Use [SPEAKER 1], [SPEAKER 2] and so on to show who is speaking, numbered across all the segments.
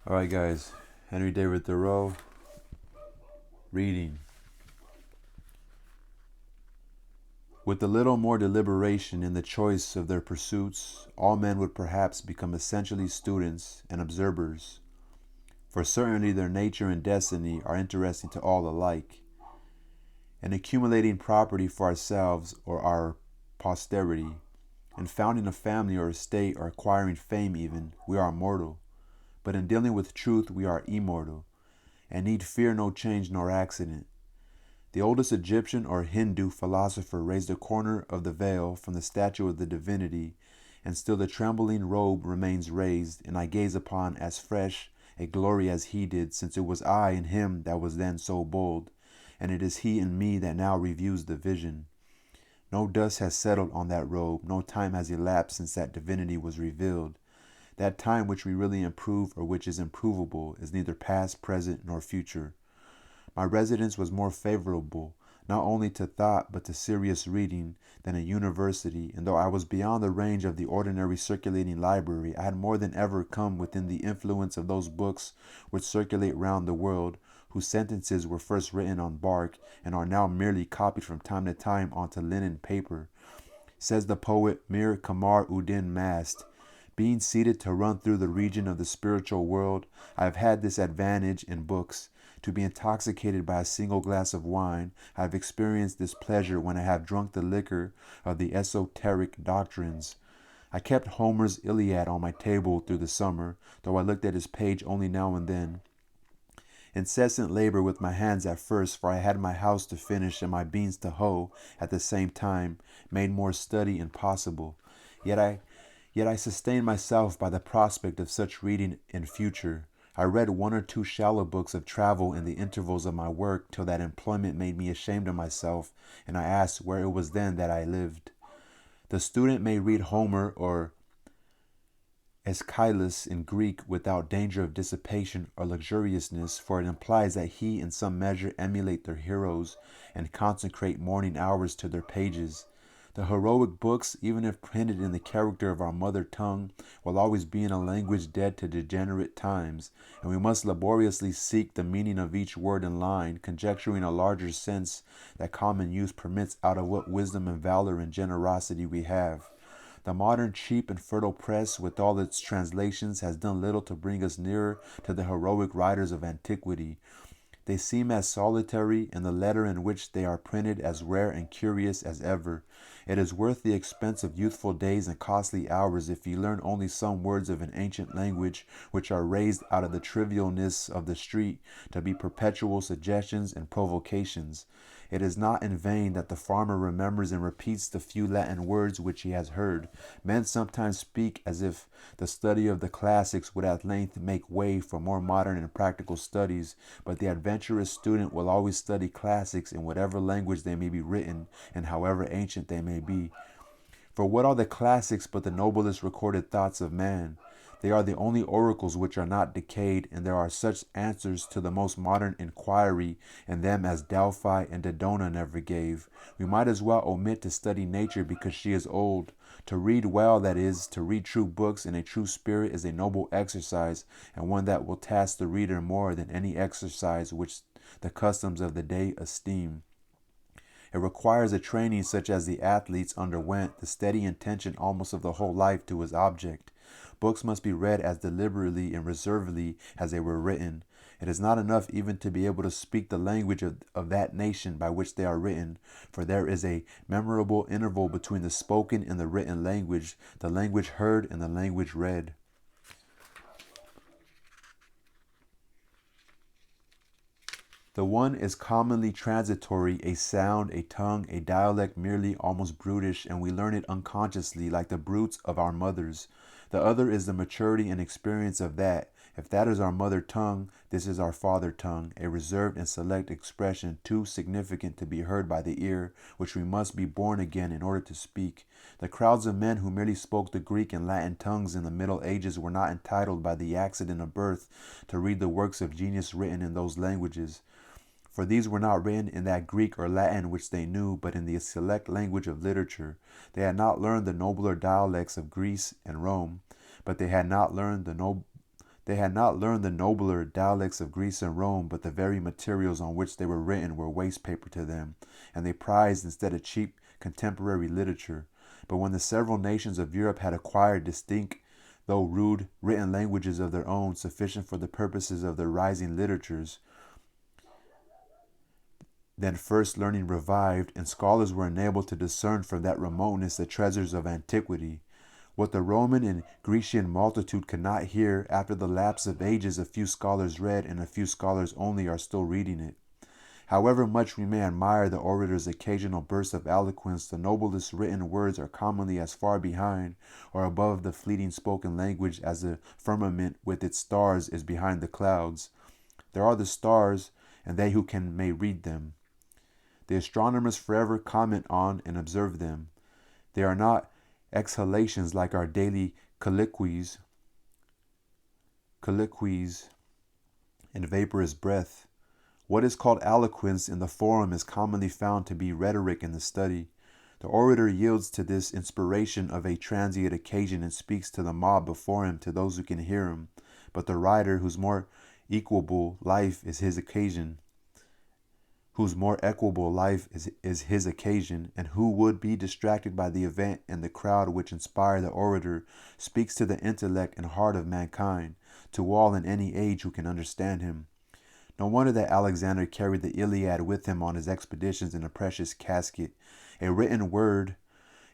[SPEAKER 1] All right, guys. Henry David Thoreau, reading. With a little more deliberation in the choice of their pursuits, all men would perhaps become essentially students and observers, for certainly their nature and destiny are interesting to all alike. In accumulating property for ourselves or our posterity, in founding a family or estate or acquiring fame even, we are mortal. But in dealing with truth, we are immortal, and need fear no change nor accident. The oldest Egyptian or Hindu philosopher raised a corner of the veil from the statue of the divinity, and still the trembling robe remains raised, and I gaze upon as fresh a glory as he did, since it was I in him that was then so bold, and it is he in me that now reviews the vision. No dust has settled on that robe, no time has elapsed since that divinity was revealed. That time which we really improve or which is improvable is neither past, present, nor future. My residence was more favorable, not only to thought but to serious reading, than a university, and though I was beyond the range of the ordinary circulating library, I had more than ever come within the influence of those books which circulate round the world, whose sentences were first written on bark, and are now merely copied from time to time onto linen paper. Says the poet Mir Kamar Uddin Mast, being seated to run through the region of the spiritual world, I have had this advantage in books. To be intoxicated by a single glass of wine, I have experienced this pleasure when I have drunk the liquor of the esoteric doctrines. I kept Homer's Iliad on my table through the summer, though I looked at his page only now and then. Incessant labor with my hands at first, for I had my house to finish and my beans to hoe at the same time, made more study impossible. Yet I sustained myself by the prospect of such reading in future. I read one or two shallow books of travel in the intervals of my work till that employment made me ashamed of myself, and I asked where it was then that I lived. The student may read Homer or Aeschylus in Greek without danger of dissipation or luxuriousness, for it implies that he in some measure emulate their heroes and consecrate morning hours to their pages. The heroic books, even if printed in the character of our mother tongue, will always be in a language dead to degenerate times, and we must laboriously seek the meaning of each word and line, conjecturing a larger sense that common use permits out of what wisdom and valor and generosity we have. The modern cheap and fertile press, with all its translations, has done little to bring us nearer to the heroic writers of antiquity. They seem as solitary, and the letter in which they are printed as rare and curious as ever. It is worth the expense of youthful days and costly hours if you learn only some words of an ancient language which are raised out of the trivialness of the street to be perpetual suggestions and provocations. It is not in vain that the farmer remembers and repeats the few Latin words which he has heard. Men sometimes speak as if the study of the classics would at length make way for more modern and practical studies, but the adventurous student will always study classics in whatever language they may be written and however ancient they may be. For what are the classics but the noblest recorded thoughts of man? They are the only oracles which are not decayed, and there are such answers to the most modern inquiry in them as Delphi and Dodona never gave. We might as well omit to study nature because she is old. To read well, that is, to read true books in a true spirit, is a noble exercise, and one that will task the reader more than any exercise which the customs of the day esteem. It requires a training such as the athletes underwent, the steady intention almost of the whole life to his object. Books must be read as deliberately and reservedly as they were written. It is not enough even to be able to speak the language of that nation by which they are written, for there is a memorable interval between the spoken and the written language, the language heard and the language read. The one is commonly transitory, a sound, a tongue, a dialect merely almost brutish, and we learn it unconsciously like the brutes of our mothers. The other is the maturity and experience of that. If that is our mother tongue, this is our father tongue, a reserved and select expression too significant to be heard by the ear, which we must be born again in order to speak. The crowds of men who merely spoke the Greek and Latin tongues in the Middle Ages were not entitled by the accident of birth to read the works of genius written in those languages. For these were not written in that Greek or Latin which they knew, but in the select language of literature. They had not learned the nobler dialects of Greece and Rome, but they had not learned They had not learned the nobler dialects of Greece and Rome, but the very materials on which they were written were waste paper to them, and they prized instead a cheap contemporary literature. But when the several nations of Europe had acquired distinct, though rude, written languages of their own, sufficient for the purposes of their rising literatures, then first learning revived, and scholars were enabled to discern from that remoteness the treasures of antiquity. What the Roman and Grecian multitude could not hear, after the lapse of ages a few scholars read, and a few scholars only are still reading it. However much we may admire the orator's occasional bursts of eloquence, the noblest written words are commonly as far behind or above the fleeting spoken language as the firmament with its stars is behind the clouds. There are the stars, and they who can may read them. The astronomers forever comment on and observe them. They are not exhalations like our daily colloquies and vaporous breath. What is called eloquence in the forum is commonly found to be rhetoric in the study. The orator yields to this inspiration of a transient occasion and speaks to the mob before him, to those who can hear him. But the writer, whose more equable life is his occasion, and who would be distracted by the event and the crowd which inspire the orator, speaks to the intellect and heart of mankind, to all in any age who can understand him. No wonder that Alexander carried the Iliad with him on his expeditions in a precious casket. A written word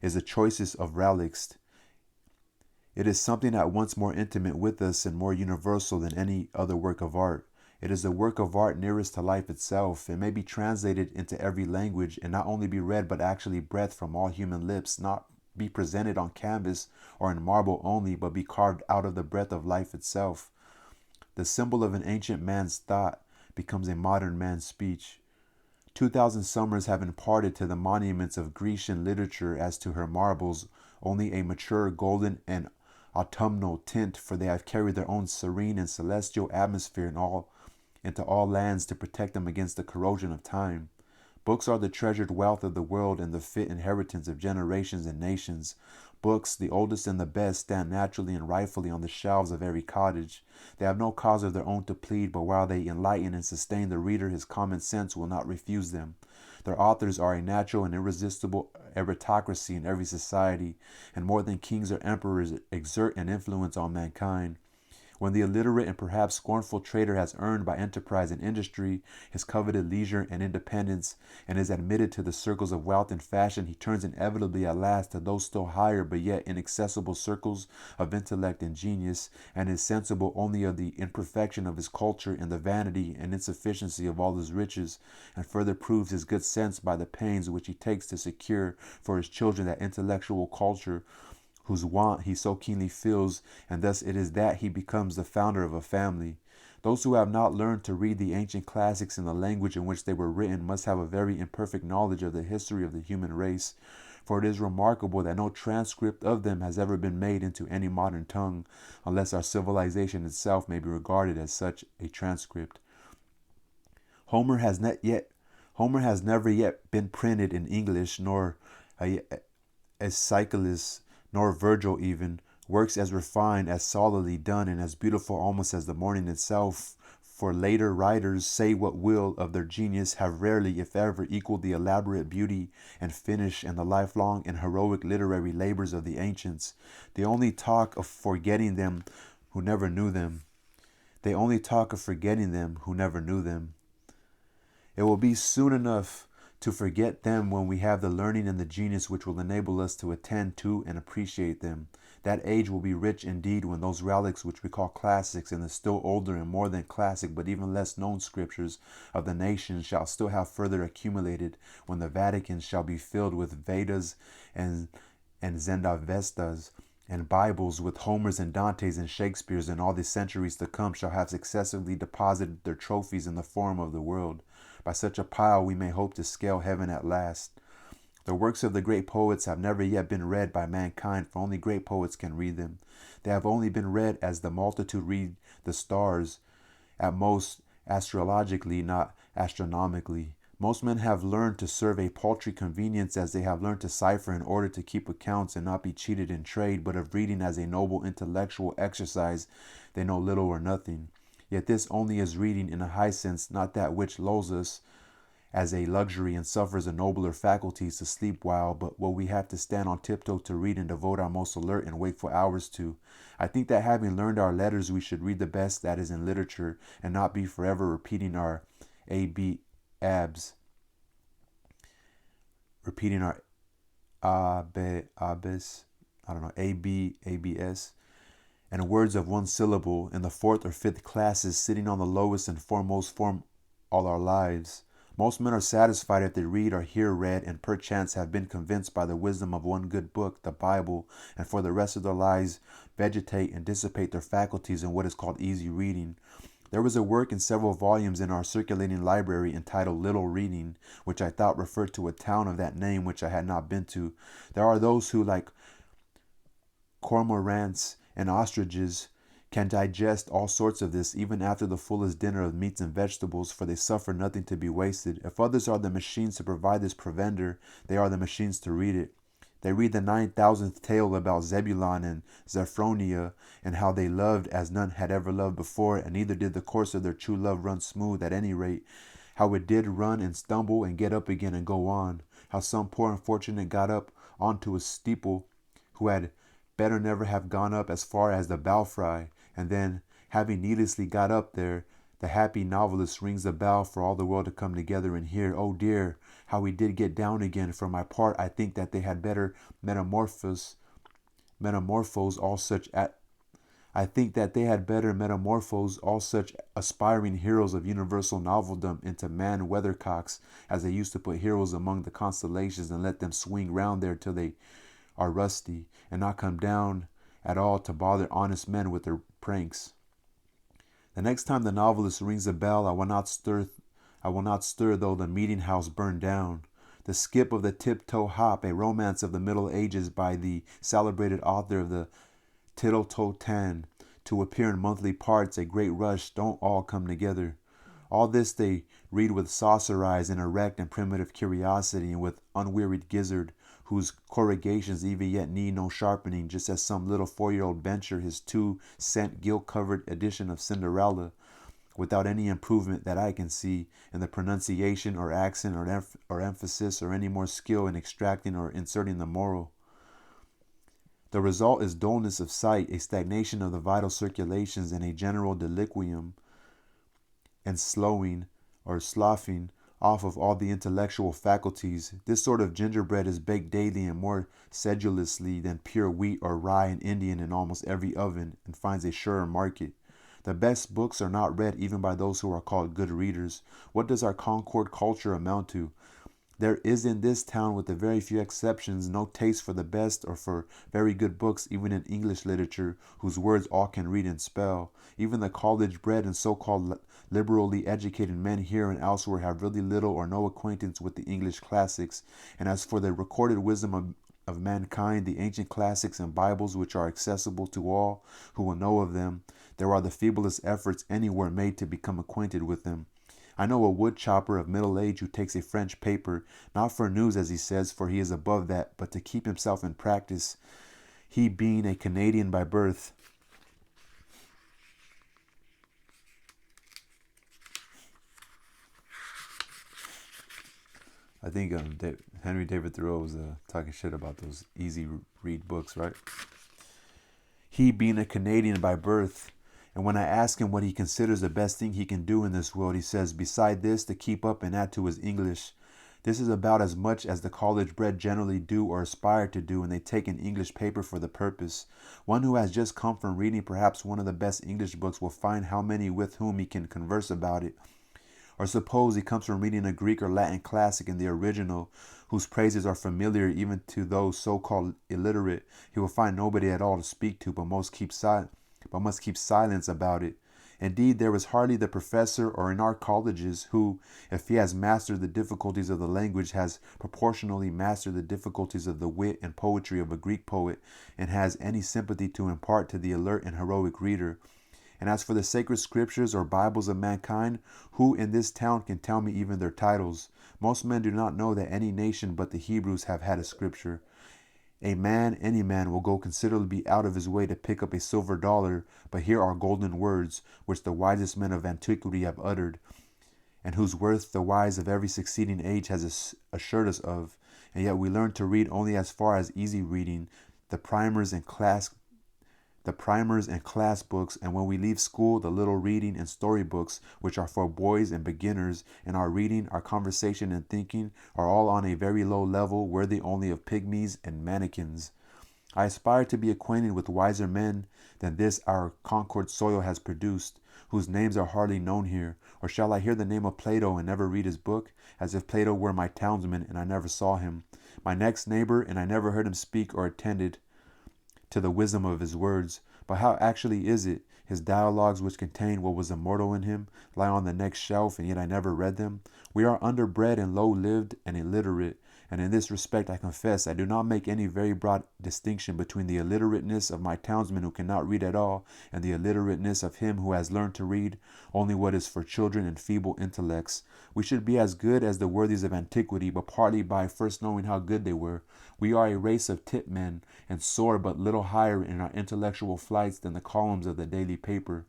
[SPEAKER 1] is the choicest of relics. It is something at once more intimate with us and more universal than any other work of art. It is the work of art nearest to life itself. It may be translated into every language and not only be read but actually breathed from all human lips, not be presented on canvas or in marble only, but be carved out of the breath of life itself. The symbol of an ancient man's thought becomes a modern man's speech. 2,000 summers have imparted to the monuments of Grecian literature as to her marbles only a mature golden and autumnal tint, for they have carried their own serene and celestial atmosphere into all lands to protect them against the corrosion of time. Books are the treasured wealth of the world and the fit inheritance of generations and nations. Books, the oldest and the best, stand naturally and rightfully on the shelves of every cottage. They have no cause of their own to plead, but while they enlighten and sustain the reader, his common sense will not refuse them. Their authors are a natural and irresistible aristocracy in every society, and more than kings or emperors exert an influence on mankind. When the illiterate and perhaps scornful trader has earned by enterprise and industry his coveted leisure and independence, and is admitted to the circles of wealth and fashion, he turns inevitably at last to those still higher but yet inaccessible circles of intellect and genius, and is sensible only of the imperfection of his culture and the vanity and insufficiency of all his riches, and further proves his good sense by the pains which he takes to secure for his children that intellectual culture whose want he so keenly feels, and thus it is that he becomes the founder of a family. Those who have not learned to read the ancient classics in the language in which they were written must have a very imperfect knowledge of the history of the human race, for it is remarkable that no transcript of them has ever been made into any modern tongue, unless our civilization itself may be regarded as such a transcript. Homer has never yet been printed in English, nor Aeschylus, nor Virgil even, works as refined, as solidly done, and as beautiful almost as the morning itself. For later writers, say what will of their genius, have rarely, if ever, equaled the elaborate beauty and finish and the lifelong and heroic literary labors of the ancients. They only talk of forgetting them who never knew them. It will be soon enough to forget them when we have the learning and the genius which will enable us to attend to and appreciate them. That age will be rich indeed when those relics which we call classics and the still older and more than classic but even less known scriptures of the nations shall still have further accumulated, when the Vatican shall be filled with Vedas and Zendavestas, and Bibles with Homers and Dantes and Shakespeares, and all the centuries to come shall have successively deposited their trophies in the forum of the world. By such a pile we may hope to scale heaven at last. The works of the great poets have never yet been read by mankind, for only great poets can read them. They have only been read as the multitude read the stars, at most astrologically, not astronomically. Most men have learned to serve a paltry convenience as they have learned to cipher in order to keep accounts and not be cheated in trade, but of reading as a noble intellectual exercise they know little or nothing. Yet this only is reading in a high sense, not that which lulls us as a luxury and suffers the nobler faculties to sleep while, but what we have to stand on tiptoe to read and devote our most alert and wakeful hours to. I think that having learned our letters, we should read the best that is in literature and not be forever repeating our A-B abs, repeating our abs, I don't know, A-B, A-B-S, and words of one syllable in the fourth or fifth classes, sitting on the lowest and foremost form all our lives. Most men are satisfied if they read or hear read, and perchance have been convinced by the wisdom of one good book, the Bible, and for the rest of their lives vegetate and dissipate their faculties in what is called easy reading. There was a work in several volumes in our circulating library entitled Little Reading, which I thought referred to a town of that name which I had not been to. There are those who, like cormorants and ostriches, can digest all sorts of this even after the fullest dinner of meats and vegetables, for they suffer nothing to be wasted. If others are the machines to provide this provender, they are the machines to read it. They read the 9,000th tale about Zebulon and Zephronia, and how they loved as none had ever loved before, and neither did the course of their true love run smooth at any rate. How it did run and stumble and get up again and go on. How some poor unfortunate got up onto a steeple who had better never have gone up as far as the belfry, and then, having needlessly got up there, the happy novelist rings the bell for all the world to come together and hear. Oh dear, how we did get down again. For my part, I think that they had better metamorphose all such aspiring heroes of universal noveldom into man weathercocks, as they used to put heroes among the constellations, and let them swing round there till they are rusty, and not come down at all to bother honest men with their pranks. The next time the novelist rings a bell, I will not stir though the meeting house burn down. The Skip of the Tiptoe Hop, a romance of the Middle Ages by the celebrated author of the Tittle-Toe-Tan, to appear in monthly parts, a great rush, don't all come together. All this they read with saucer eyes and erect and primitive curiosity, and with unwearied gizzard, whose corrugations even yet need no sharpening, just as some little 4-year-old venture his 2-cent gilt-covered edition of Cinderella, without any improvement that I can see in the pronunciation or accent or emphasis, or any more skill in extracting or inserting the moral. The result is dullness of sight, a stagnation of the vital circulations, and a general deliquium and slowing or sloughing off of all the intellectual faculties. This sort of gingerbread is baked daily and more sedulously than pure wheat or rye and Indian in almost every oven, and finds a surer market. The best books are not read even by those who are called good readers. What does our Concord culture amount to? There is in this town, with a very few exceptions, no taste for the best or for very good books, even in English literature, whose words all can read and spell. Even the college-bred and so-called liberally educated men here and elsewhere have really little or no acquaintance with the English classics. And as for the recorded wisdom of mankind, the ancient classics and Bibles, which are accessible to all who will know of them, there are the feeblest efforts anywhere made to become acquainted with them. I know a wood chopper of middle age who takes a French paper, not for news as he says, for he is above that, but to keep himself in practice, he being a Canadian by birth. I think Henry David Thoreau was talking shit about those easy read books, right? He being a Canadian by birth. And when I ask him what he considers the best thing he can do in this world, he says, beside this, to keep up and add to his English. This is about as much as the college-bred generally do or aspire to do, and they take an English paper for the purpose. One who has just come from reading perhaps one of the best English books will find how many with whom he can converse about it. Or suppose he comes from reading a Greek or Latin classic in the original, whose praises are familiar even to those so-called illiterate, he will find nobody at all to speak to, but must keep silence about it. Indeed, there is hardly the professor or in our colleges who, if he has mastered the difficulties of the language, has proportionally mastered the difficulties of the wit and poetry of a Greek poet, and has any sympathy to impart to the alert and heroic reader. And as for the sacred scriptures or Bibles of mankind, who in this town can tell me even their titles? Most men do not know that any nation but the Hebrews have had a scripture. Any man, will go considerably out of his way to pick up a silver dollar, but here are golden words, which the wisest men of antiquity have uttered, and whose worth the wise of every succeeding age has assured us of. And yet we learn to read only as far as easy reading, the primers and class books, and when we leave school, the little reading and story books, which are for boys and beginners, and our reading, our conversation, and thinking are all on a very low level, worthy only of pygmies and mannequins. I aspire to be acquainted with wiser men than this our Concord soil has produced, whose names are hardly known here. Or shall I hear the name of Plato and never read his book, as if Plato were my townsman and I never saw him, my next neighbor, and I never heard him speak or attended to the wisdom of his words? But how actually is it? His dialogues, which contain what was immortal in him, lie on the next shelf, and yet I never read them. We are underbred and low-lived and illiterate, and in this respect I confess I do not make any very broad distinction between the illiterateness of my townsman who cannot read at all, and the illiterateness of him who has learned to read only what is for children and feeble intellects. We should be as good as the worthies of antiquity, but partly by first knowing how good they were. We are a race of tip men, and soar but little higher in our intellectual flights than the columns of the daily paper.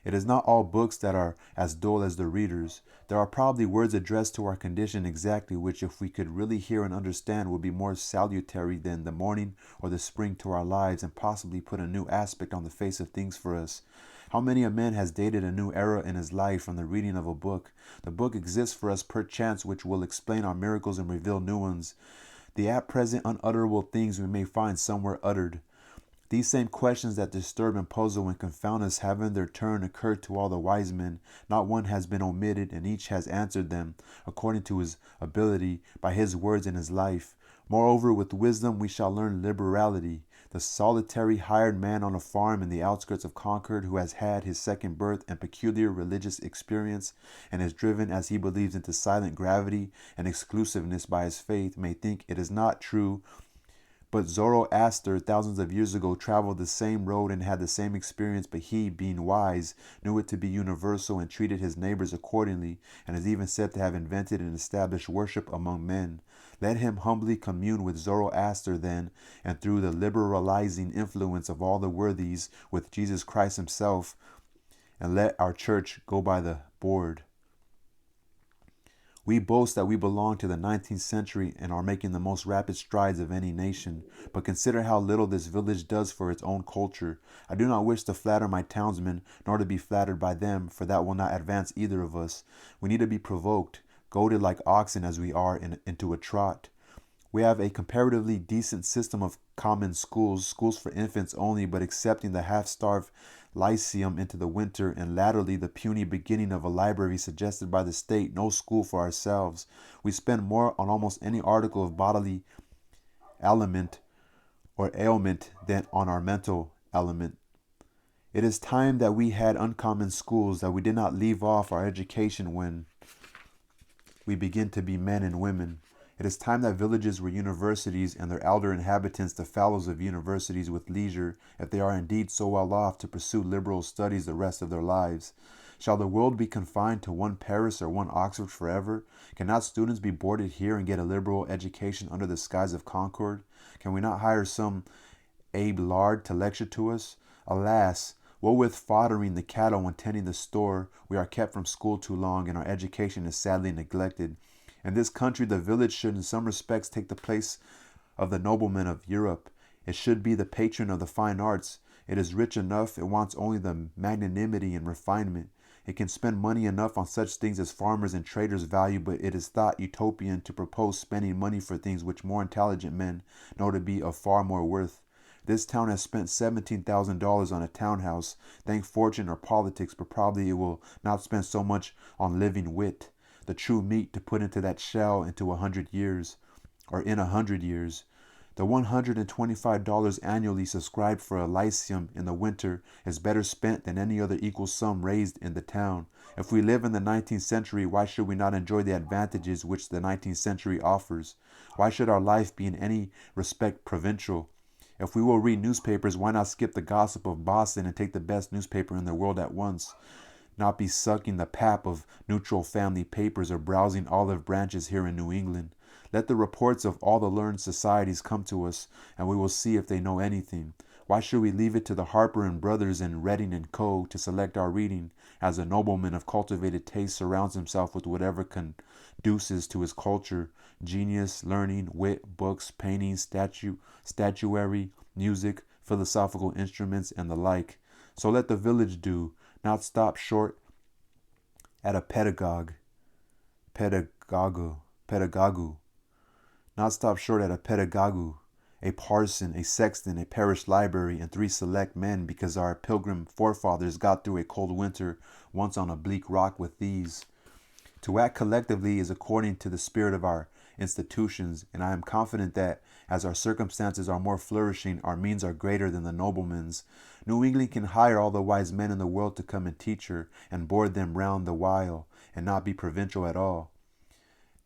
[SPEAKER 1] It is not all books that are as dull as their readers. There are probably words addressed to our condition exactly, which if we could really hear and understand would be more salutary than the morning or the spring to our lives, and possibly put a new aspect on the face of things for us. How many a man has dated a new era in his life from the reading of a book? The book exists for us perchance, which will explain our miracles and reveal new ones. The at present unutterable things we may find somewhere uttered. These same questions that disturb and puzzle and confound us have in their turn occurred to all the wise men. Not one has been omitted, and each has answered them, according to his ability, by his words and his life. Moreover, with wisdom we shall learn liberality. The solitary hired man on a farm in the outskirts of Concord, who has had his second birth and peculiar religious experience, and is driven, as he believes, into silent gravity and exclusiveness by his faith, may think it is not true. But Zoroaster, thousands of years ago, traveled the same road and had the same experience, but he, being wise, knew it to be universal and treated his neighbors accordingly, and is even said to have invented and established worship among men. Let him humbly commune with Zoroaster then, and through the liberalizing influence of all the worthies, with Jesus Christ himself, and let our church go by the board. We boast that we belong to the 19th century and are making the most rapid strides of any nation, but consider how little this village does for its own culture. I do not wish to flatter my townsmen, nor to be flattered by them, for that will not advance either of us. We need to be provoked, goaded like oxen as we are into a trot. We have a comparatively decent system of common schools for infants only, but excepting the half-starved lyceum into the winter, and latterly the puny beginning of a library suggested by the state, no school for ourselves. We spend more on almost any article of bodily aliment or ailment than on our mental aliment. It is time that we had uncommon schools, that we did not leave off our education when we begin to be men and women. It is time that villages were universities, and their elder inhabitants the fellows of universities with leisure, if they are indeed so well off, to pursue liberal studies the rest of their lives. Shall the world be confined to one Paris or one Oxford forever? Cannot students be boarded here and get a liberal education under the skies of Concord? Can we not hire some Abelard to lecture to us? Alas, what with foddering the cattle and tending the store, we are kept from school too long, and our education is sadly neglected. In this country, the village should in some respects take the place of the nobleman of Europe. It should be the patron of the fine arts. It is rich enough, it wants only the magnanimity and refinement. It can spend money enough on such things as farmers and traders value, but it is thought utopian to propose spending money for things which more intelligent men know to be of far more worth. This town has spent $17,000 on a townhouse. Thank fortune or politics, but probably it will not spend so much on living wit, the true meat to put into that shell into 100 years, or in 100 years. The $125 annually subscribed for a lyceum in the winter is better spent than any other equal sum raised in the town. If we live in the 19th century, why should we not enjoy the advantages which the 19th century offers? Why should our life be in any respect provincial? If we will read newspapers, why not skip the gossip of Boston and take the best newspaper in the world at once? Not be sucking the pap of neutral family papers or browsing olive branches here in New England. Let the reports of all the learned societies come to us, and we will see if they know anything. Why should we leave it to the Harper and Brothers and Redding and Co. to select our reading, as a nobleman of cultivated taste surrounds himself with whatever conduces to his culture, genius, learning, wit, books, paintings, statuary, music, philosophical instruments, and the like? So let the village do, not stop short at a pedagogue, not stop short at a pedagogue, a parson, a sexton, a parish library, and 3 select men, because our pilgrim forefathers got through a cold winter once on a bleak rock with these. To act collectively is according to the spirit of our institutions, and I am confident that, as our circumstances are more flourishing, our means are greater than the noblemen's. New England can hire all the wise men in the world to come and teach her, and board them round the while, and not be provincial at all.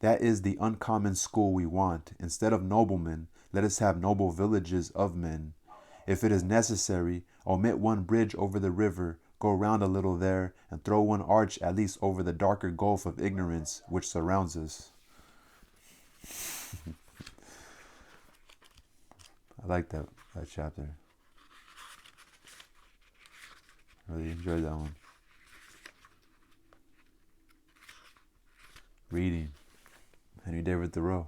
[SPEAKER 1] That is the uncommon school we want. Instead of noblemen, let us have noble villages of men. If it is necessary, omit one bridge over the river, go round a little there, and throw one arch at least over the darker gulf of ignorance which surrounds us. I like that chapter. Really enjoyed that one. Reading. Henry David Thoreau.